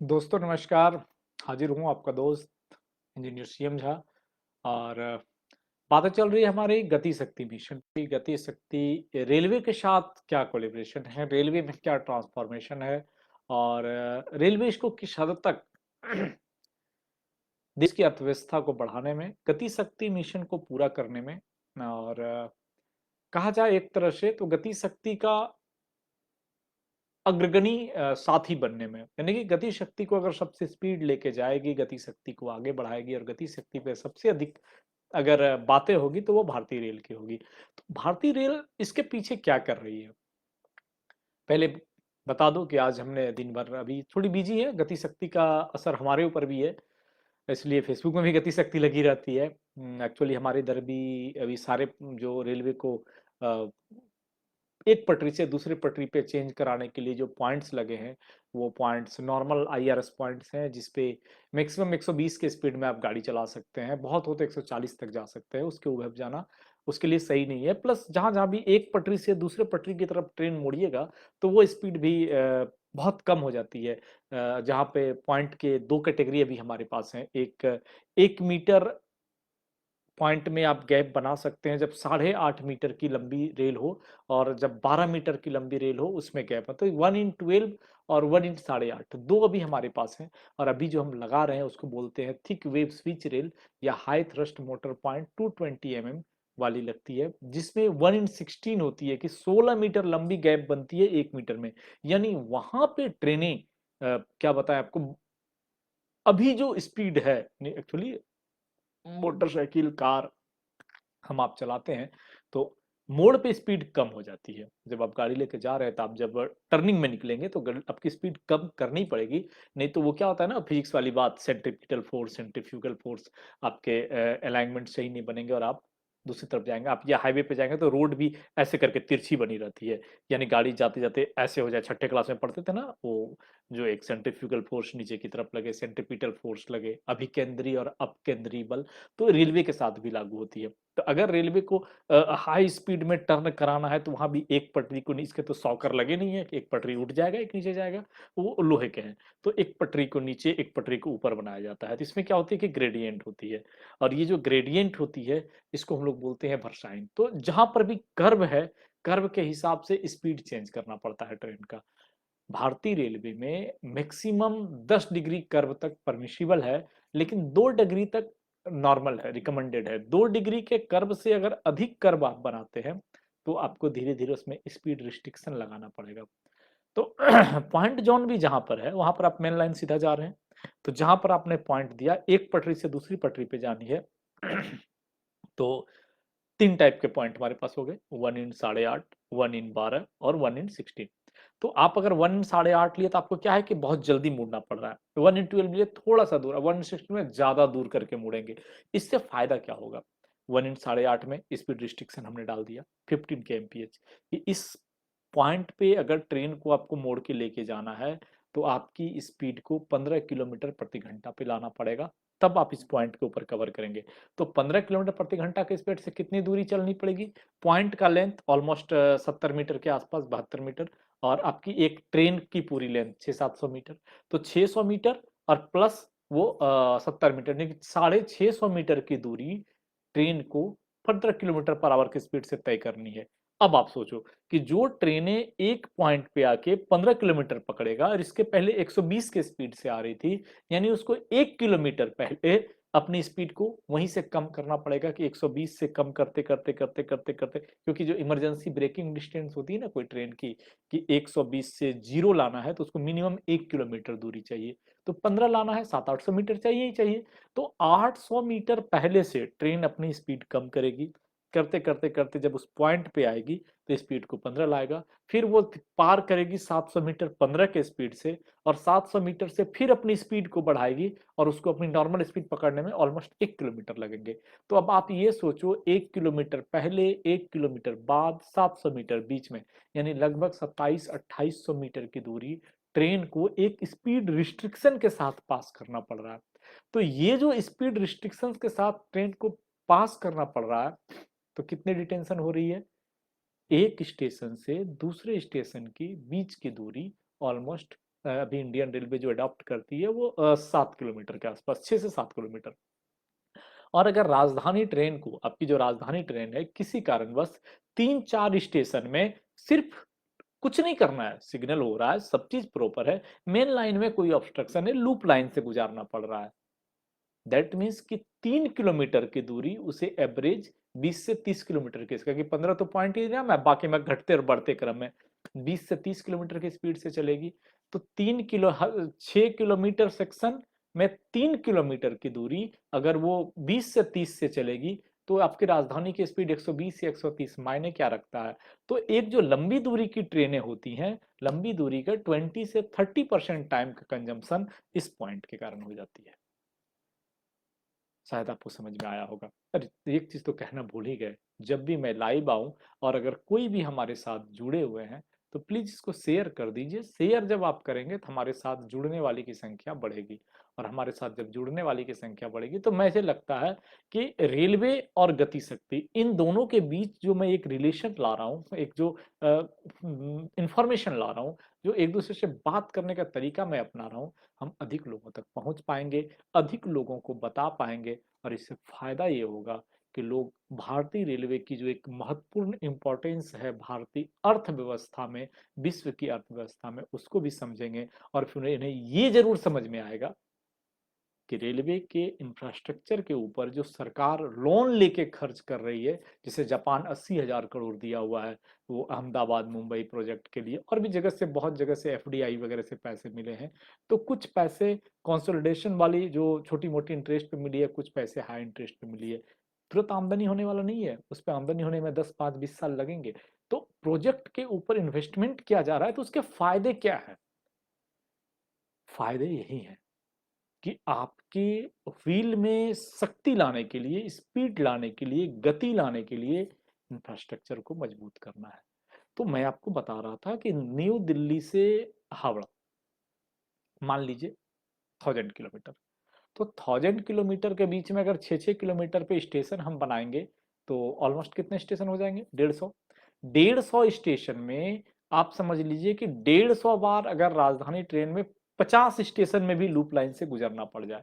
दोस्तों नमस्कार। हाजिर हूँ आपका दोस्त इंजीनियर सीएम झा। और बातें चल रही है हमारी गति शक्ति मिशन की। गति शक्ति रेलवे के साथ क्या कोलैबोरेशन है, रेलवे में क्या ट्रांसफॉर्मेशन है और रेलवे इसको किस हद तक देश की अर्थव्यवस्था को बढ़ाने में, गति शक्ति मिशन को पूरा करने में और कहा जाए एक तरह से तो गति शक्ति का अग्रगणी साथी बनने में, यानी कि गति शक्ति को अगर सबसे स्पीड लेके जाएगी, गति शक्ति को आगे बढ़ाएगी और गति शक्ति पे सबसे अधिक अगर बातें होगी तो वो भारतीय रेल की होगी। तो भारतीय रेल इसके पीछे क्या कर रही है? पहले बता दूं कि आज हमने दिन भर अभी थोड़ी बिजी है, गति शक्ति का असर हमारे ऊपर भी है, इसलिए फेसबुक में भी गति शक्ति लगी रहती है। एक्चुअली हमारे इधर भी अभी सारे जो रेलवे को अ, एक पटरी से दूसरी पटरी पे चेंज कराने के लिए जो पॉइंट्स लगे हैं, वो पॉइंट्स नॉर्मल आईआरएस पॉइंट्स हैं, जिसपे मैक्सिमम 120 के स्पीड में आप गाड़ी चला सकते हैं। बहुत हो तो 140 तक जा सकते हैं, उसके ऊपर जाना उसके लिए सही नहीं है। प्लस जहाँ-जहाँ भी एक पटरी से दूसरे पटरी की तरफ ट्रेन मुड़िएगा, तो वो स्पीड भी बहुत कम हो जाती है। जहाँ पे पॉइंट के 2 कैटेगरी अभी हमारे पास हैं। एक 1 मीटर पॉइंट में आप गैप बना सकते हैं जब 8.5 मीटर की लंबी रेल हो, और जब 12 मीटर की लंबी रेल हो उसमें गैप है। तो 1 इन 12 और 1 इन 8.5 2 अभी हमारे पास हैं। और अभी जो हम लगा रहे हैं उसको बोलते हैं थिक वेव स्विच रेल या हाई थ्रस्ट मोटर पॉइंट 220 वाली लगती है, जिसमें 1 इन 16 होती है कि 16 मीटर लंबी गैप बनती है 1 मीटर में। यानी वहां पे ट्रेनें क्या बताएं आपको, अभी जो स्पीड है एक्चुअली मोटरसाइकिल कार हम आप चलाते हैं, तो मोड़ पे स्पीड कम हो जाती है। जब आप गाड़ी लेके जा रहे हैं तो आप जब टर्निंग में निकलेंगे तो आपकी स्पीड कम करनी पड़ेगी। नहीं तो वो क्या होता है ना, फिजिक्स वाली बात, सेंट्रीपिटल फोर्स सेंट्रीफ्यूगल फोर्स, आपके अलाइनमेंट सही नहीं बनेंगे और आप दूसरी तरफ जाएंगे। आप या हाईवे पे जाएंगे तो रोड भी ऐसे करके तिरछी बनी रहती है, यानी गाड़ी जाते जाते ऐसे हो जाए। छठे क्लास में पढ़ते थे ना वो, जो एक सेंट्रीफ्यूगल फोर्स नीचे की तरफ लगे, सेंट्रीपिटल फोर्स लगे, अभिकेंद्री और अपकेंद्री बल, तो रेलवे के साथ भी लागू होती है। तो अगर रेलवे को हाई स्पीड में टर्न कराना है तो वहां भी एक पटरी को, इसके तो सॉकर लगे नहीं है, एक पटरी उठ जाएगा एक नीचे जाएगा, वो लोहे के हैं। तो एक पटरी को नीचे एक पटरी को ऊपर बनाया जाता है। तो इसमें क्या होती है कि ग्रेडियंट होती है, और ये जो ग्रेडियंट होती है इसको हम लोग बोलते हैं भरसाइन। तो जहां पर भी कर्व है, कर्व के हिसाब से स्पीड चेंज करना पड़ता है ट्रेन का। भारतीय रेलवे में मैक्सिमम 10 डिग्री कर्व तक परमिशिबल है, लेकिन 2 डिग्री तक नॉर्मल है, रिकमेंडेड है। 2 डिग्री के कर्व से अगर अधिक कर्व आप बनाते हैं तो आपको धीरे धीरे उसमें स्पीड रिस्ट्रिक्शन लगाना पड़ेगा। तो पॉइंट जोन भी जहां पर है वहां पर आप मेन लाइन सीधा जा रहे हैं, तो जहां पर आपने पॉइंट दिया एक पटरी से दूसरी पटरी पे जानी है, तो 3 टाइप के पॉइंट हमारे पास हो गए, 1 इन 8.5, 1 इन 12 और 1 इन 16। तो आप अगर 1 इन 8.5 लिए तो आपको क्या है कि बहुत जल्दी मुड़ना पड़ रहा है। 1 इन 12 लिए थोड़ा सा दूर, 1 इन 16 में ज्यादा दूर करके मुड़ेंगे। इससे फायदा क्या होगा? 1 इन 8.5 में स्पीड रिस्ट्रिक्शन हमने डाल दिया 15 के एमपीएच, कि इस पॉइंट पे अगर ट्रेन को आपको मोड़ के लेके जाना है तो आपकी स्पीड को 15 किलोमीटर प्रति घंटा पे लाना पड़ेगा, तब आप इस पॉइंट के ऊपर कवर करेंगे। तो 15 किलोमीटर प्रति घंटा के स्पीड से कितनी दूरी चलनी पड़ेगी? पॉइंट का लेंथ ऑलमोस्ट 70 मीटर के आसपास, 72 मीटर, और आपकी एक ट्रेन की पूरी लेंथ 600-700 मीटर। तो 600 मीटर और प्लस वो 70 मीटर, यानी 650 मीटर की दूरी ट्रेन को 15 किलोमीटर पर आवर की स्पीड से तय करनी है। अब आप सोचो कि जो ट्रेनें एक पॉइंट पे आके 15 किलोमीटर पकड़ेगा और इसके पहले 120 के स्पीड से आ रही थी, यानी उसको 1 किलोमीटर पहले अपनी स्पीड को वहीं से कम करना पड़ेगा, कि 120 से कम करते करते करते करते करते, क्योंकि जो इमरजेंसी ब्रेकिंग डिस्टेंस होती है ना कोई ट्रेन की, कि 120 से जीरो लाना है तो उसको मिनिमम 1 किलोमीटर दूरी चाहिए। तो 15 लाना है 700-800 मीटर चाहिए ही चाहिए। तो 800 मीटर पहले से ट्रेन अपनी स्पीड कम करेगी, करते करते करते जब उस पॉइंट पे आएगी तो स्पीड को 15 लाएगा। फिर वो पार करेगी 700 मीटर 15 के स्पीड से, और 700 मीटर से फिर अपनी स्पीड को बढ़ाएगी और उसको अपनी नॉर्मल स्पीड पकड़ने में ऑलमोस्ट 1 किलोमीटर लगेंगे। तो अब आप ये सोचो, 1 किलोमीटर पहले, 1 किलोमीटर बाद, 700 मीटर बीच में, यानी लगभग 2700-2800 मीटर की दूरी ट्रेन को एक स्पीड रिस्ट्रिक्शन के साथ पास करना पड़ रहा है। तो ये जो स्पीड रिस्ट्रिक्शंस के साथ ट्रेन को पास करना पड़ रहा है, तो कितनी डिटेंशन हो रही है? एक स्टेशन से दूसरे स्टेशन की बीच की दूरी ऑलमोस्ट अभी इंडियन रेलवे जो अडॉप्ट करती है वो 7 किलोमीटर के आसपास, 6 से 7 किलोमीटर। और अगर राजधानी ट्रेन को, आपकी जो राजधानी ट्रेन है, किसी कारणवश 3-4 स्टेशन में सिर्फ कुछ नहीं करना है, सिग्नल हो रहा है, सब चीज प्रॉपर है, मेन लाइन में कोई ऑब्स्ट्रक्शन है, लूप लाइन से गुजारना पड़ रहा है, दैट मीन्स कि 3 किलोमीटर की दूरी उसे एवरेज 20 से 30 किलोमीटर की, इसका कि 15 तो पॉइंट ही ना, मैं बाकी मैं घटते और बढ़ते क्रम में 20 से 30 किलोमीटर की स्पीड से चलेगी। तो 6 किलोमीटर सेक्शन में 3 किलोमीटर की दूरी अगर वो 20 से 30 से चलेगी तो आपकी राजधानी की स्पीड 120 या 130 मायने क्या रखता है। तो एक जो लंबी दूरी की ट्रेनें होती हैं, लंबी दूरी का 20 से 30% टाइम का कंजम्पशन इस पॉइंट के कारण हो जाती है। शायद आपको समझ में आया होगा। अरे एक चीज तो कहना भूल ही गए, जब भी मैं लाइव आऊं और अगर कोई भी हमारे साथ जुड़े हुए हैं तो प्लीज इसको शेयर कर दीजिए। शेयर जब आप करेंगे तो हमारे साथ जुड़ने वाली की संख्या बढ़ेगी, और हमारे साथ जब जुड़ने वाली की संख्या बढ़ेगी तो मुझे लगता है कि रेलवे और गति शक्ति, इन दोनों के बीच जो मैं एक रिलेशन ला रहा हूँ, एक जो इंफॉर्मेशन ला रहा हूँ, जो एक दूसरे से बात करने का तरीका मैं अपना रहा हूँ, हम अधिक लोगों तक पहुंच पाएंगे, अधिक लोगों को बता पाएंगे, और इससे फायदा ये होगा कि लोग भारतीय रेलवे की जो एक महत्वपूर्ण इंपॉर्टेंस है भारतीय अर्थव्यवस्था में, विश्व की अर्थव्यवस्था में, उसको भी समझेंगे। और फिर इन्हें ये जरूर समझ में आएगा कि रेलवे के इंफ्रास्ट्रक्चर के ऊपर जो सरकार लोन लेके खर्च कर रही है, जिसे जापान 80,000 करोड़ दिया हुआ है, वो अहमदाबाद मुंबई प्रोजेक्ट के लिए, और भी जगह से, बहुत जगह से एफडीआई वगैरह से पैसे मिले हैं। तो कुछ पैसे कंसोलिडेशन वाली जो छोटी मोटी इंटरेस्ट पे मिली है, कुछ पैसे हाई इंटरेस्ट पे मिली है। तुरंत आमदनी होने वाला नहीं है, उस पर आमदनी होने में 10, 5, 20 साल लगेंगे। तो प्रोजेक्ट के ऊपर इन्वेस्टमेंट किया जा रहा है, तो उसके फायदे क्या है? फायदे यही है कि आपके व्हील में शक्ति लाने के लिए, स्पीड लाने के लिए, गति लाने के लिए इंफ्रास्ट्रक्चर को मजबूत करना है। तो मैं आपको बता रहा था कि न्यू दिल्ली से हावड़ा, मान लीजिए 1000 किलोमीटर, तो 1000 किलोमीटर के बीच में अगर 6-6 किलोमीटर पे स्टेशन हम बनाएंगे तो ऑलमोस्ट कितने स्टेशन हो जाएंगे? 150। 150 स्टेशन में आप समझ लीजिए कि 150 बार अगर राजधानी ट्रेन में 50 स्टेशन में भी लूप लाइन से गुजरना पड़ जाए,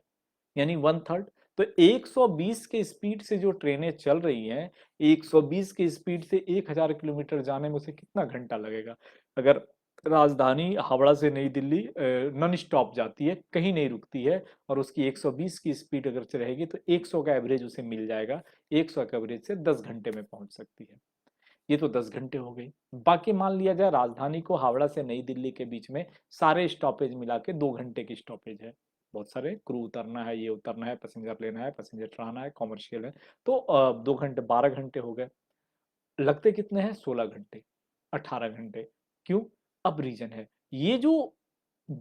यानी 1/3। तो 120 के स्पीड से जो ट्रेनें चल रही हैं, 120 के स्पीड से 1000 किलोमीटर जाने में उसे कितना घंटा लगेगा? अगर राजधानी हावड़ा से नई दिल्ली नॉन स्टॉप जाती है, कहीं नहीं रुकती है, और उसकी 120 की स्पीड अगर से रहेगी तो 100 का एवरेज उसे मिल जाएगा, 100 का एवरेज से 10 घंटे में पहुंच सकती है। ये तो 10 घंटे हो गई। बाकी मान लिया जाए राजधानी को हावड़ा से नई दिल्ली के बीच में सारे स्टॉपेज मिला के 2 घंटे की स्टॉपेज है, बहुत सारे क्रू उतरना है, ये उतरना है, पैसेंजर लेना है, पैसेंजर चढ़ाना है, कॉमर्शियल है, तो 2 घंटे, 12 घंटे हो गए। लगते कितने हैं? 16 घंटे, 18 घंटे। क्यों? अब रीजन है, ये जो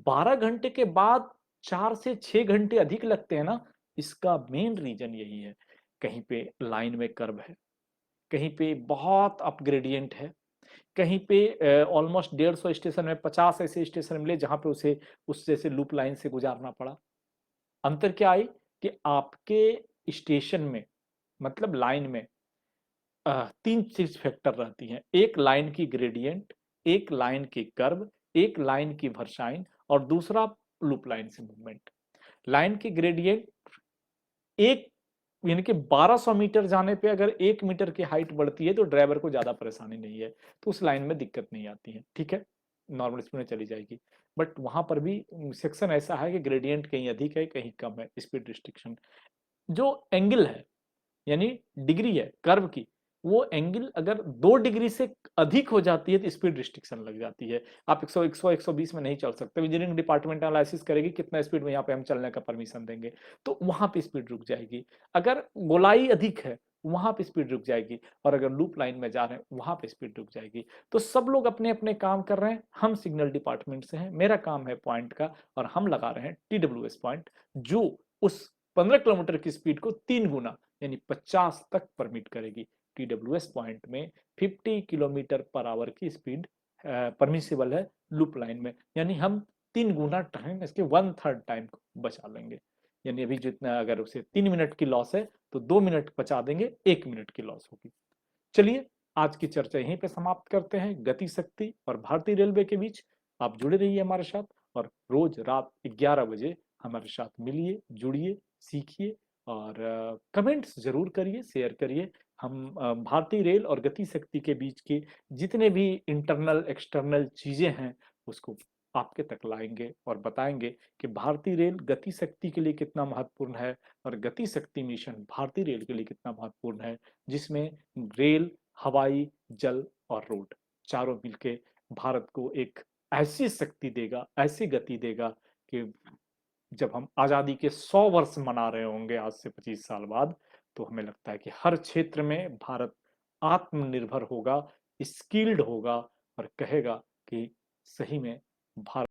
12 घंटे के बाद 4 से 6 घंटे अधिक लगते हैं ना, इसका मेन रीजन यही है, कहीं पे लाइन में कर्व है, कहीं पे बहुत अपग्रेडियंट है, कहीं पे ऑलमोस्ट 150 स्टेशन में 50 ऐसे स्टेशन मिले जहां पे उसे उस जैसे लूप लाइन से गुजारना पड़ा। अंतर क्या आई कि आपके स्टेशन में, मतलब लाइन में, 3 चीज फैक्टर रहती हैं, एक लाइन की ग्रेडियंट, एक लाइन की कर्व, एक लाइन की भरसाइन, और दूसरा लूप लाइन से मूवमेंट। लाइन की ग्रेडियंट, एक यानी कि 1200 मीटर जाने पे अगर 1 मीटर की हाइट बढ़ती है तो ड्राइवर को ज्यादा परेशानी नहीं है, तो उस लाइन में दिक्कत नहीं आती है, ठीक है, नॉर्मल स्पीड में चली जाएगी। बट वहां पर भी सेक्शन ऐसा है कि ग्रेडियंट कहीं अधिक है, कहीं कम है, स्पीड रिस्ट्रिक्शन। जो एंगल है, यानी डिग्री है कर्व की, वो एंगल अगर 2 डिग्री से अधिक हो जाती है तो स्पीड रिस्ट्रिक्शन लग जाती है। आप 100 100 120 में नहीं चल सकते, इंजीनियरिंग डिपार्टमेंट एनालिसिस करेगी कितना स्पीड में यहाँ पे हम चलने का परमिशन देंगे, तो वहां पे स्पीड रुक जाएगी। अगर गोलाई अधिक है, वहां पे स्पीड रुक जाएगी, और अगर लूप लाइन में जा रहे हैं वहां पे स्पीड रुक जाएगी। तो सब लोग अपने अपने काम कर रहे हैं, हम सिग्नल डिपार्टमेंट से हैं, मेरा काम है पॉइंट का, और हम लगा रहे हैं TWS पॉइंट, जो उस 15 किलोमीटर की स्पीड को 3 गुना यानी 50 तक परमिट करेगी। TWS पॉइंट में 50 किलोमीटर पर आवर की स्पीड परमिसिबल है लूप लाइन में, यानी हम 3 गुना टाइम, इसके 1/3 टाइम को बचा लेंगे। यानी अभी जितना अगर उसे 3 मिनट की लॉस है तो 2 मिनट बचा देंगे, 1 मिनट की लॉस होगी। चलिए, आज की चर्चा यहीं पे समाप्त करते हैं, गति शक्ति और भारतीय रेलवे के बीच। आप जुड़े रहिए हमारे साथ, और रोज रात 11 बजे हमारे साथ मिलिए, जुड़िए, सीखिए और कमेंट्स ज़रूर करिए, शेयर करिए। हम भारतीय रेल और गति शक्ति के बीच के जितने भी इंटरनल, एक्सटर्नल चीज़ें हैं, उसको आपके तक लाएँगे और बताएँगे कि भारतीय रेल गति शक्ति के लिए कितना महत्वपूर्ण है और गति शक्ति मिशन भारतीय रेल के लिए कितना महत्वपूर्ण है, जिसमें रेल, हवाई, जल और रोड चारों मिलके भारत को एक ऐसी शक्ति देगा, ऐसी गति देगा कि जब हम आज़ादी के 100 वर्ष मना रहे होंगे आज से 25 साल बाद, तो हमें लगता है कि हर क्षेत्र में भारत आत्मनिर्भर होगा, स्किल्ड होगा और कहेगा कि सही में भारत